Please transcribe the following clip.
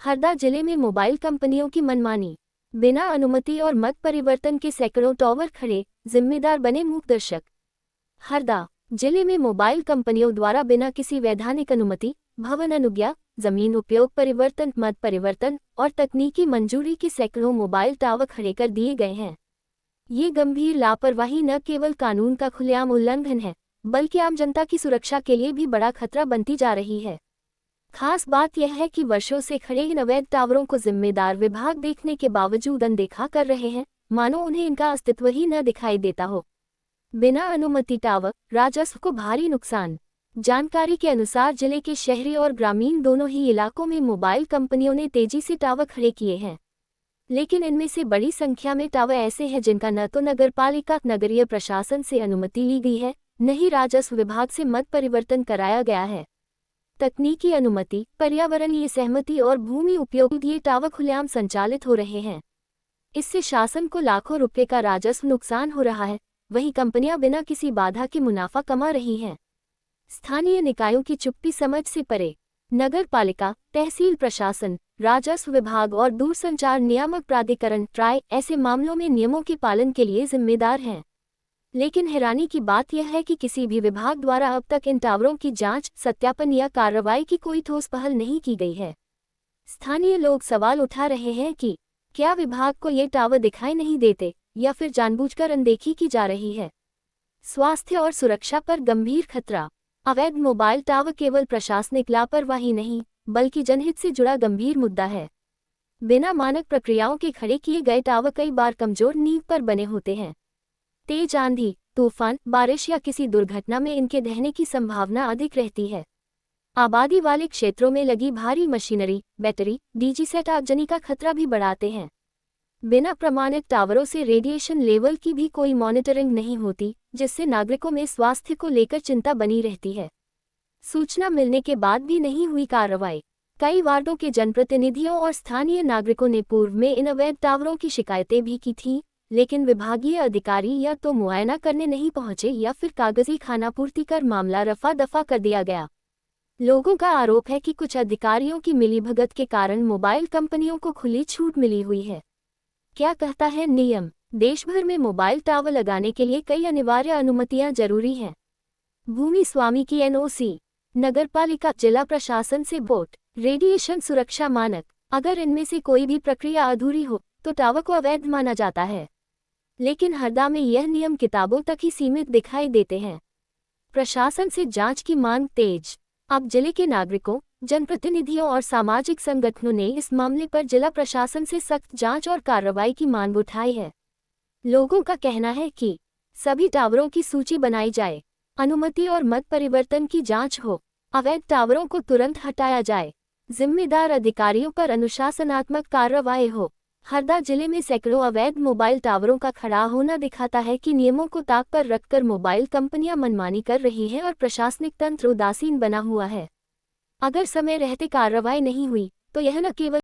हरदा जिले में मोबाइल कंपनियों की मनमानी, बिना अनुमति और मत परिवर्तन के सैकड़ों टावर खड़े, जिम्मेदार बने मूक दर्शक। हरदा जिले में मोबाइल कंपनियों द्वारा बिना किसी वैधानिक अनुमति, भवन अनुज्ञा, जमीन उपयोग परिवर्तन, मत परिवर्तन और तकनीकी मंजूरी के सैकड़ों मोबाइल टावर खड़े कर दिए गए हैं। ये गंभीर लापरवाही न केवल कानून का खुलेआम उल्लंघन है, बल्कि आम जनता की सुरक्षा के लिए भी बड़ा खतरा बनती जा रही है। खास बात यह है कि वर्षों से खड़े इन अवैध टावरों को जिम्मेदार विभाग देखने के बावजूद अनदेखा कर रहे हैं, मानो उन्हें इनका अस्तित्व ही न दिखाई देता हो। बिना अनुमति टावर, राजस्व को भारी नुकसान। जानकारी के अनुसार जिले के शहरी और ग्रामीण दोनों ही इलाकों में मोबाइल कंपनियों ने तेजी से टावर खड़े किए हैं, लेकिन इनमें से बड़ी संख्या में टावर ऐसे हैं जिनका न तो नगरपालिका नगरीय प्रशासन से अनुमति ली गई है, न ही राजस्व विभाग से मत परिवर्तन कराया गया है। तकनीकी अनुमति, पर्यावरणीय सहमति और भूमि उपयोग ये टावर खुलेआम संचालित हो रहे हैं। इससे शासन को लाखों रुपए का राजस्व नुकसान हो रहा है, वहीं कंपनियां बिना किसी बाधा के मुनाफा कमा रही हैं। स्थानीय निकायों की चुप्पी समझ से परे। नगर पालिका, तहसील प्रशासन, राजस्व विभाग और दूरसंचार नियामक प्राधिकरण ट्राई ऐसे मामलों में नियमों के पालन के लिए जिम्मेदार हैं। लेकिन हैरानी की बात यह है कि किसी भी विभाग द्वारा अब तक इन टावरों की जांच, सत्यापन या कार्रवाई की कोई ठोस पहल नहीं की गई है। स्थानीय लोग सवाल उठा रहे हैं कि क्या विभाग को ये टावर दिखाई नहीं देते या फिर जानबूझकर अनदेखी की जा रही है। स्वास्थ्य और सुरक्षा पर गंभीर खतरा। अवैध मोबाइल टावर केवल प्रशासनिक लापरवाही नहीं, बल्कि जनहित से जुड़ा गंभीर मुद्दा है। बिना मानक प्रक्रियाओं के खड़े किए गए टावर कई बार कमजोर नींव पर बने होते हैं। तेज आंधी, तूफान, बारिश या किसी दुर्घटना में इनके ढहने की संभावना अधिक रहती है। आबादी वाले क्षेत्रों में लगी भारी मशीनरी, बैटरी, डीजी सेट आगजनी का खतरा भी बढ़ाते हैं। बिना प्रमाणित टावरों से रेडिएशन लेवल की भी कोई मॉनिटरिंग नहीं होती, जिससे नागरिकों में स्वास्थ्य को लेकर चिंता बनी रहती है। सूचना मिलने के बाद भी नहीं हुई कार्रवाई। कई वार्डों के जनप्रतिनिधियों और स्थानीय नागरिकों ने पूर्व में इन अवैध टावरों की शिकायतें भी की थीं, लेकिन विभागीय अधिकारी या तो मुआयना करने नहीं पहुंचे या फिर कागजी खानापूर्ति कर मामला रफा दफा कर दिया गया। लोगों का आरोप है कि कुछ अधिकारियों की मिलीभगत के कारण मोबाइल कंपनियों को खुली छूट मिली हुई है। क्या कहता है नियम? देश भर में मोबाइल टावर लगाने के लिए कई अनिवार्य अनुमतियां जरूरी हैं। भूमि स्वामी की एनओसी, नगरपालिका, जिला प्रशासन से बोर्ड, रेडिएशन सुरक्षा मानक। अगर इनमें से कोई भी प्रक्रिया अधूरी हो तो टावर को अवैध माना जाता है। लेकिन हरदा में यह नियम किताबों तक ही सीमित दिखाई देते हैं। प्रशासन से जांच की मांग तेज। अब जिले के नागरिकों, जनप्रतिनिधियों और सामाजिक संगठनों ने इस मामले पर जिला प्रशासन से सख्त जांच और कार्रवाई की मांग उठाई है। लोगों का कहना है कि सभी टावरों की सूची बनाई जाए, अनुमति और मत परिवर्तन की जांच हो, अवैध टावरों को तुरंत हटाया जाए, जिम्मेदार अधिकारियों पर अनुशासनात्मक कार्रवाई हो। हरदा जिले में सैकड़ों अवैध मोबाइल टावरों का खड़ा होना दिखाता है कि नियमों को ताक पर रखकर मोबाइल कंपनियां मनमानी कर रही हैं और प्रशासनिक तंत्र उदासीन बना हुआ है। अगर समय रहते कार्रवाई नहीं हुई तो यह न केवल